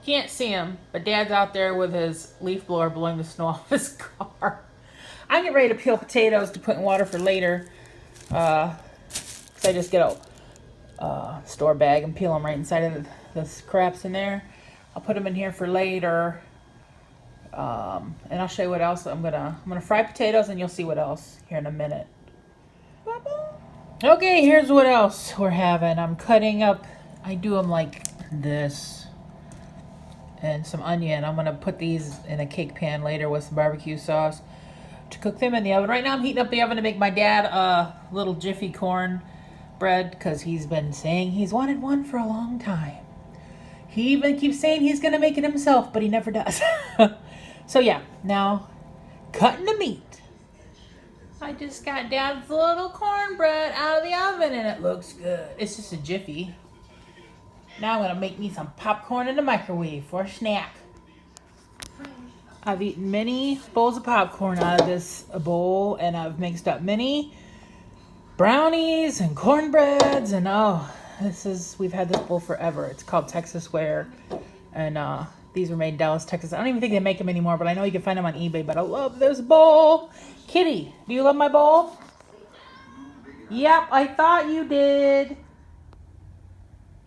Can't see him, but Dad's out there with his leaf blower blowing the snow off his car. I'm getting ready to peel potatoes to put in water for later. Because I just get a store bag and peel them right inside of the scraps in there. I'll put them in here for later. And I'll show you what else I'm gonna fry potatoes, and you'll see what else here in a minute. Okay, here's what else we're having. I'm cutting up. I do them like this. And some onion. I'm gonna put these in a cake pan later with some barbecue sauce to cook them in the oven. Right now I'm heating up the oven to make my dad a little Jiffy corn bread because he's been saying he's wanted one for a long time. He even keeps saying he's gonna make it himself, but he never does. So yeah, now cutting the meat. I just got Dad's little cornbread out of the oven and it looks good. It's just a Jiffy. Now I'm going to make me some popcorn in the microwave for a snack. I've eaten many bowls of popcorn out of this bowl, and I've mixed up many brownies and cornbreads, and we've had this bowl forever. It's called Texas Ware, and these were made in Dallas, Texas. I don't even think they make them anymore, but I know you can find them on eBay, but I love this bowl. Kitty, do you love my bowl? Yep, I thought you did.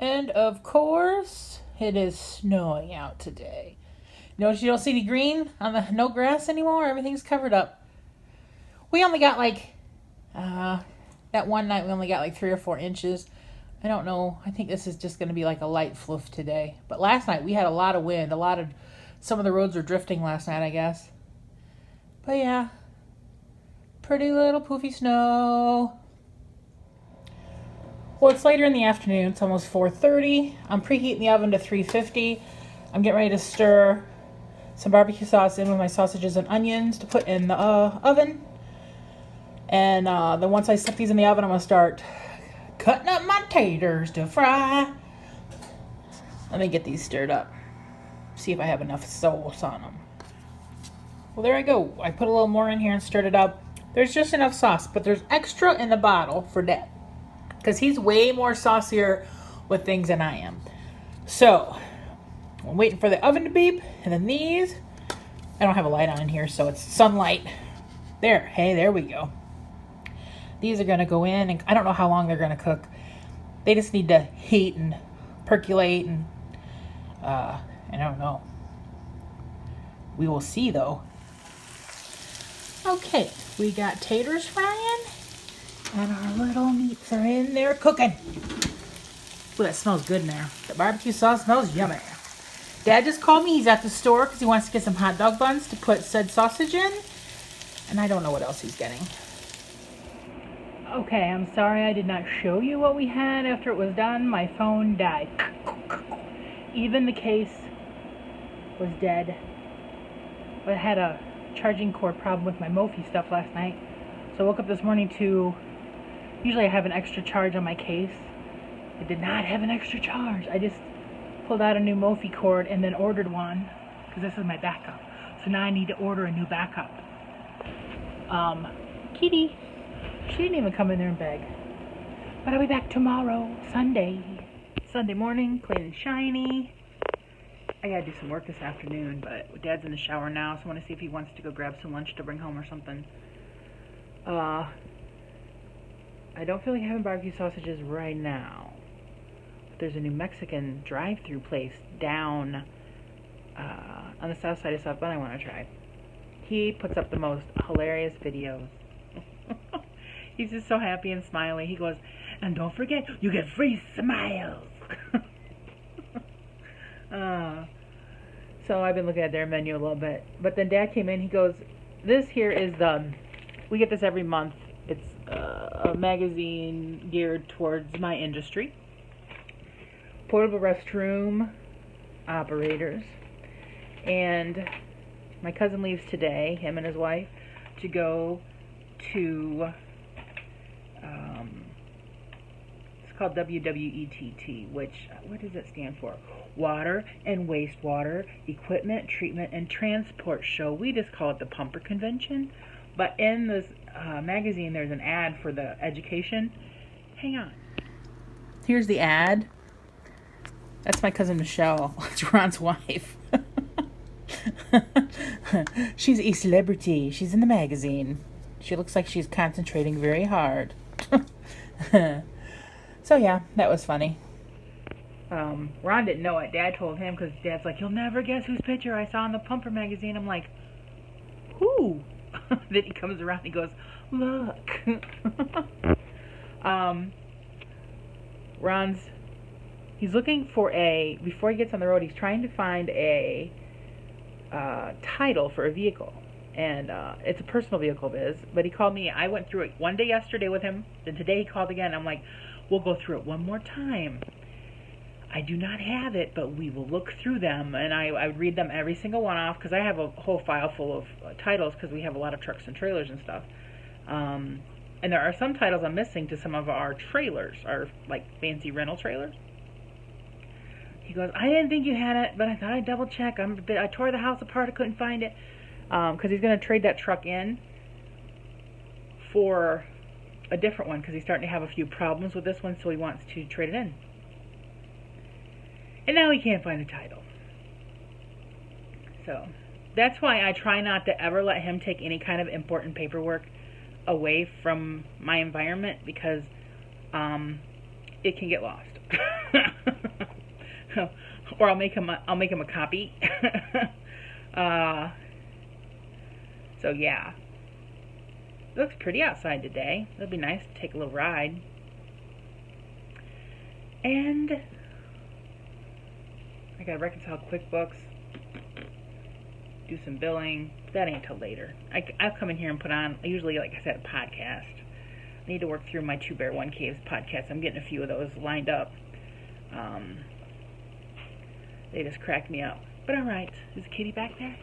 And of course, it is snowing out today. Notice you don't see any green on no grass anymore. Everything's covered up. We only got that one night we only got like 3 or 4 inches. I don't know. I think this is just going to be like a light fluff today. But last night we had a lot of wind. Some of the roads were drifting last night, I guess. But yeah, pretty little poofy snow. Well, it's later in the afternoon. It's almost 4:30. I'm preheating the oven to 350. I'm getting ready to stir some barbecue sauce in with my sausages and onions to put in the oven. And then once I set these in the oven, I'm going to start cutting up my taters to fry. Let me get these stirred up. See if I have enough sauce on them. Well, there I go. I put a little more in here and stirred it up. There's just enough sauce, but there's extra in the bottle for Dad, because he's way more saucier with things than I am. So, I'm waiting for the oven to beep, and then these, I don't have a light on in here, so it's sunlight. There we go. These are going to go in, and I don't know how long they're going to cook. They just need to heat and percolate, and I don't know. We will see, though. Okay, we got taters frying. And our little meats are in there cooking. Ooh, that smells good in there. The barbecue sauce smells yummy. Dad just called me. He's at the store because he wants to get some hot dog buns to put said sausage in. And I don't know what else he's getting. Okay, I'm sorry I did not show you what we had after it was done. My phone died. Even the case was dead. I had a charging cord problem with my Mophie stuff last night. So I woke up this morning to... Usually I have an extra charge on my case. I did not have an extra charge. I just pulled out a new Mophie cord and then ordered one, because this is my backup. So now I need to order a new backup. Kitty, she didn't even come in there and beg. But I'll be back tomorrow, Sunday morning, clean and shiny. I gotta do some work this afternoon, but Dad's in the shower now, so I want to see if he wants to go grab some lunch to bring home or something. I don't feel like having barbecue sausages right now. But there's a New Mexican drive-thru place down on the south side of South Bend I want to try. He puts up the most hilarious videos. He's just so happy and smiley. He goes, and don't forget, you get free smiles. So I've been looking at their menu a little bit. But then Dad came in, he goes, this here is we get this every month. It's a magazine geared towards my industry. Portable restroom operators. And my cousin leaves today, him and his wife, to go to, it's called WWETT, which, what does it stand for? Water and Wastewater Equipment, Treatment, and Transport Show. We just call it the Pumper Convention. But in this magazine, there's an ad for the education. Hang on. Here's the ad. That's my cousin Michelle. It's Ron's wife. She's a celebrity. She's in the magazine. She looks like she's concentrating very hard. So yeah, that was funny. Ron didn't know it. Dad told him because Dad's like, you'll never guess whose picture I saw in the Pumper magazine. I'm like, who? Then he comes around and he goes, look. He's looking for before he gets on the road, he's trying to find a title for a vehicle. And it's a personal vehicle of his, but he called me. I went through it one day yesterday with him, then today he called again. I'm like, we'll go through it one more time. I do not have it, but we will look through them, and I would read them every single one off, because I have a whole file full of titles, because we have a lot of trucks and trailers and stuff. And there are some titles I'm missing to some of our trailers, our like fancy rental trailers. He goes, I didn't think you had it, but I thought I'd double check. I tore the house apart, I couldn't find it. Because he's going to trade that truck in for a different one, because he's starting to have a few problems with this one, so he wants to trade it in. And now he can't find a title. So that's why I try not to ever let him take any kind of important paperwork away from my environment, because it can get lost. Or I'll make him a copy. So yeah, it looks pretty outside today. It'll be nice to take a little ride. And I gotta reconcile QuickBooks, do some billing. That ain't till later. I'll come in here and put on, usually, like I said, a podcast. I need to work through my Two Bear One Caves podcast. I'm getting a few of those lined up. They just cracked me up. But alright, is Kitty back there?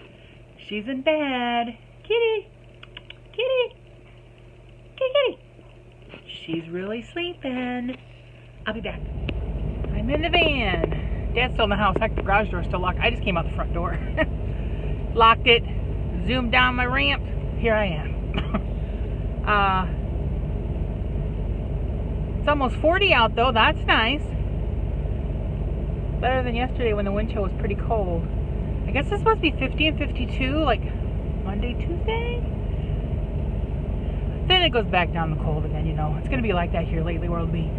She's in bed. Kitty! Kitty! Kitty! She's really sleeping. I'll be back. I'm in the van. Dad's still in the house. Heck, the garage door's still locked. I just came out the front door. Locked it. Zoomed down my ramp. Here I am. It's almost 40 out, though. That's nice. Better than yesterday when the wind chill was pretty cold. I guess this must be 50 and 52, like Monday, Tuesday? Then it goes back down the cold again, you know. It's going to be like that here lately, where it'll be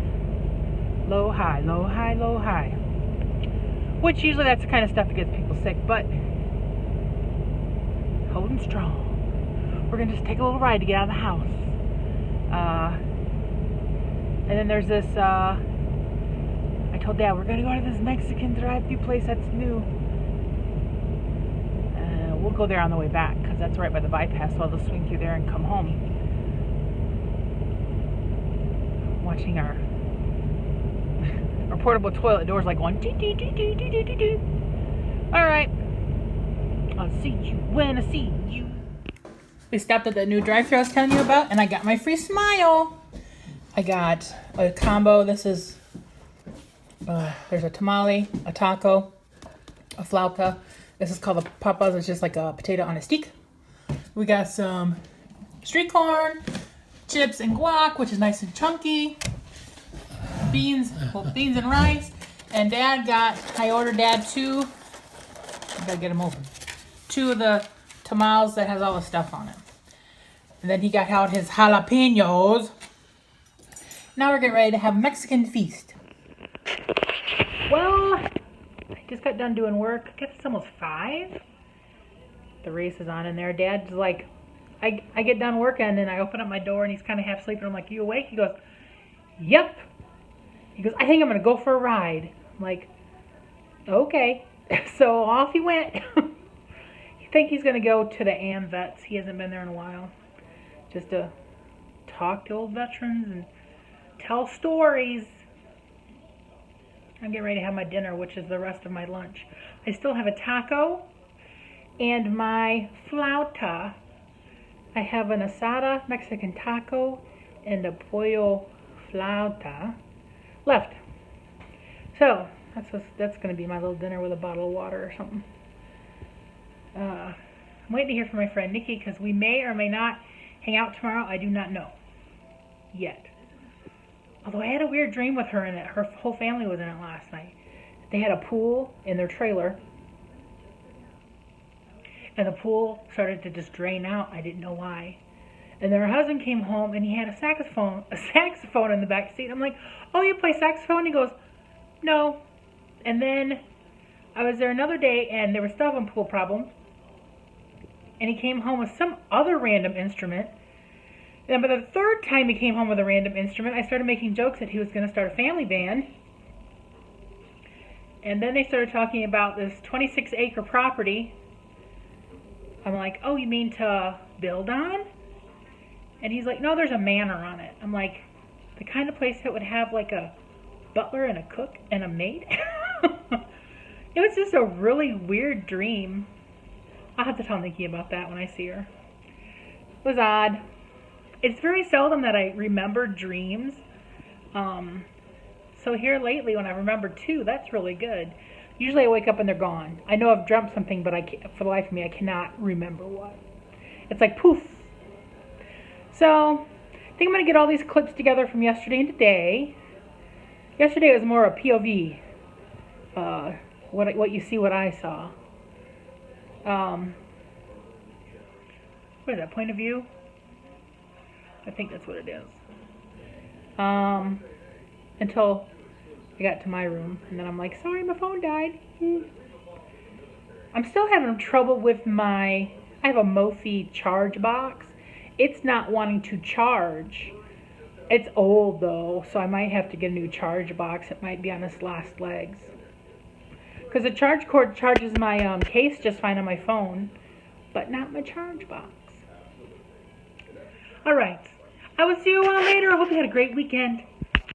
low, high, low, high, low, high. Which usually that's the kind of stuff that gets people sick, but holding strong. We're going to just take a little ride to get out of the house. And then there's this, I told Dad, we're going to go to this Mexican drive-thru place that's new. We'll go there on the way back, because that's right by the bypass, so I'll just swing through there and come home. Watching our portable toilet doors like going doo doo doo doo doo doo doo doo. Alright. I'll see you when I see you. We stopped at the new drive-thru I was telling you about, and I got my free smile. I got a combo. This is there's a tamale, a taco, a flauta. This is called a papas. It's just like a potato on a stick. We got some street corn, chips and guac, which is nice and chunky. Beans and rice. And I ordered Dad two. I gotta get them open. Two of the tamales that has all the stuff on it. And then he got out his jalapenos. Now we're getting ready to have a Mexican feast. Well, I just got done doing work. I guess it's almost 5. The race is on in there. Dad's like, I get done working and I open up my door and he's kind of half sleeping. I'm like, you awake? He goes, yep. He goes, I think I'm going to go for a ride. I'm like, okay. So off he went. I think he's going to go to the AmVets. He hasn't been there in a while. Just to talk to old veterans and tell stories. I'm getting ready to have my dinner, which is the rest of my lunch. I still have a taco and my flauta. I have an asada Mexican taco and a pollo flauta left. So that's going to be my little dinner with a bottle of water or something. I'm waiting to hear from my friend Nikki, because we may or may not hang out tomorrow. I do not know yet. Although I had a weird dream with her in it. Her whole family was in it last night. They had a pool in their trailer, and the pool started to just drain out. I didn't know why. And then her husband came home, and he had a saxophone in the back seat. I'm like, "Oh, you play saxophone?" He goes, "No." And then I was there another day, and they were still having pool problems. And he came home with some other random instrument. And by the third time he came home with a random instrument, I started making jokes that he was going to start a family band. And then they started talking about this 26-acre property. I'm like, "Oh, you mean to build on?" And he's like, "No, there's a manor on it." I'm like, the kind of place that would have like a butler and a cook and a maid? It was just a really weird dream. I'll have to tell Nikki about that when I see her. It was odd. It's very seldom that I remember dreams. So here lately when I remember two, that's really good. Usually I wake up and they're gone. I know I've dreamt something, but for the life of me, I cannot remember what. It's like poof. So I think I'm going to get all these clips together from yesterday and today. Yesterday was more a POV. What you see, what I saw. What is that, point of view? I think that's what it is. Until I got to my room, and then I'm like, sorry, my phone died. I'm still having trouble with I have a Mophie charge box. It's not wanting to charge. It's old though, so I might have to get a new charge box. It might be on its last legs. Because the charge cord charges my case just fine on my phone, but not my charge box. Alright, I will see you all later. I hope you had a great weekend.